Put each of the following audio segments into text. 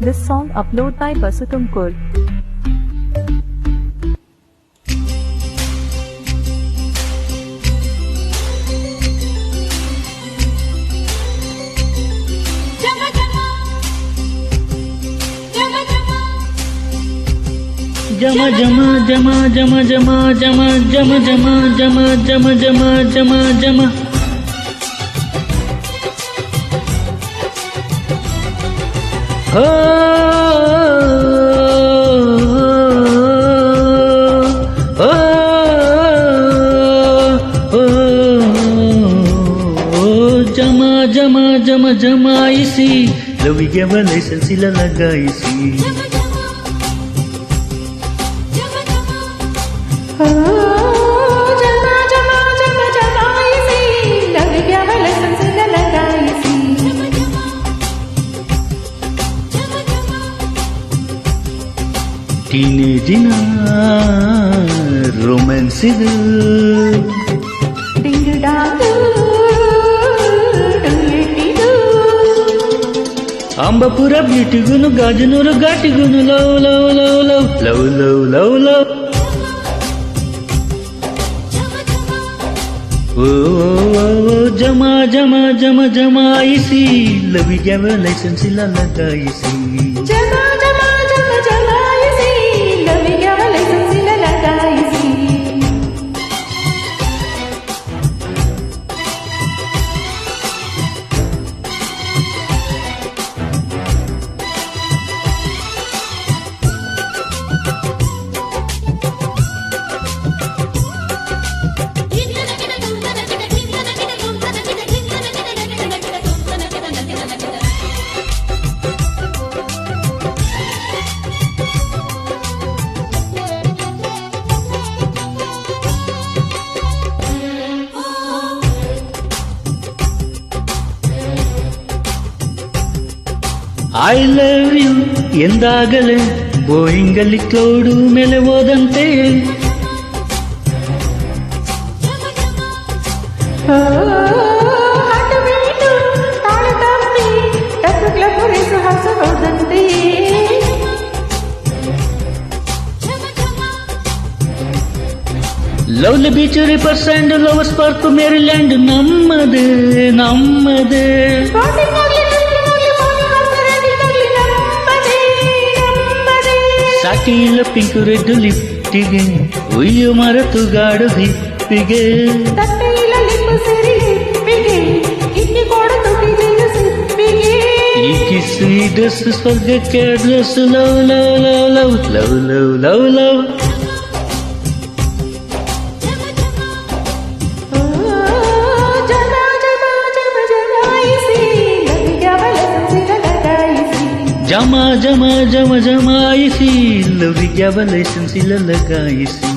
This song uploaded by Basutumkur. Jama jama jama jama jama jama jama jama jama jama jama jama jama ho ho ho jama jama jama jama isi ಲವಿಗೆ license ಇಲ್ಲ ಲಗಾಯಿಸಿ ಟೀನೇಜಿನ romance ಇದು ಅಂಬಪುರ ಬ್ಯೂಟಿಗುನು ಗಾಜನೂರು ಘಾಟಿಗುನು love love love love love love love love oh ಜಮಾ ಜಮಾ ಜಮ ಜಮಾಯಿಸಿ ಲವಿಗೆ ಲೈಸೆನ್ಸ್ ಇಲ್ಲ ಲಗಾಯಿಸಿ ಐ ಲವ್ ಯು ಎಂದಾಗಲೇ ಬೋಯಿಂಗಲ್ಲಿ ಕ್ಲೌಡು ಮೇಲೆ ಹೋದಂತೆ ಲವ್ಲಿ ಬೀಚ್ ರಿಪರ್ಸ್ ಅಂಡ್ ಲವರ್ಸ್ ಪಾರ್ಕ್ ಮೇರಿಲ್ಯಾಂಡ್ ನಮ್ಮದೇ ನಮ್ಮದೇ ಸಾಟಿಲ ಪಿಂಕ್ ರೆಡ್ ಲಿಪ್ಟಿಗೆ ಉಯ್ಯು ಮರೆತು ಗಾಡು ಹಿಪ್ಪಿಗೆ ಈ ಕಿಸ್ಸು ಈ ಡ್ರೆಸ್ ಸ್ವರ್ಗಕ್ಕೆ address love love love love love love love love ಜಮಾ ಜಮಾ ಜಮ ಜಮಾಯಿಸಿ ಲವಿಗೆ ಲೈಸೆನ್ಸ್ ಇಲ್ಲ ಲಗಾಯಿಸಿ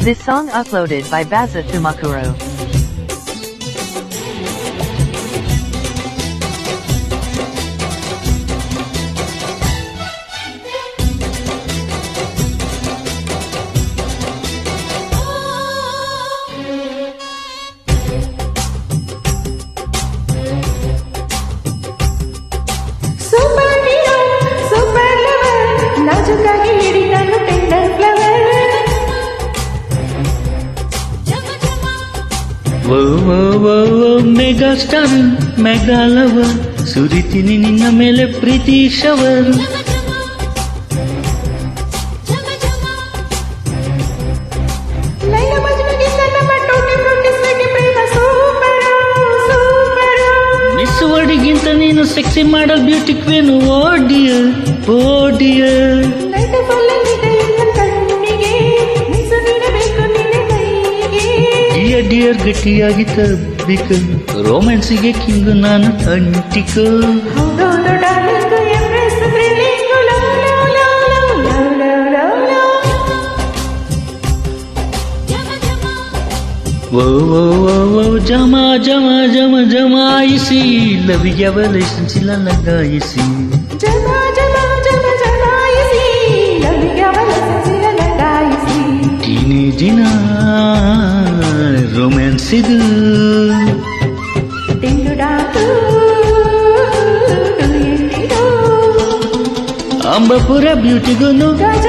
This song uploaded by Basutumkur. Mega star mega lover ಸುರಿತೀನಿ ನಿನ್ನ ಮೇಲೆ ಪ್ರೀತಿ ಶವರ್ ಮಿಸ್ ವರ್ಡಿಗಿಂತ ನೀನು sexy model beauty queen oh dear oh dear dear ಗಟ್ಟಿಯಾಗಿ ತಬ್ಬಿಕ ರೋಮ್ಯಾನ್ಸಿಗೆ ಕಿಂಗ್ ನಾನು ಅಂಟಿಕ ಓ ಜಮ ಜಮ ಜಮ ಜಮಾಯಿಸಿ ಲವಿಗೆ ಲೈಸೆನ್ಸ್ ಇಲ್ಲ ಲಗಾಯಿಸಿ ಜಮ ಜಮ ಜಮ ಜಮಾಯಿಸಿ ಲವಿಗೆ ಲೈಸೆನ್ಸ್ ಇಲ್ಲ ಲಗಾಯಿಸಿ ದಿನ ರೊಮ್ಯಾನ್ಸ್ ಇದು ದಿಂಡುಡಾಟು ಎಂದಿರೋ ಅಂಬಪುರ ಬ್ಯೂಟಿಗುನು ಗಜ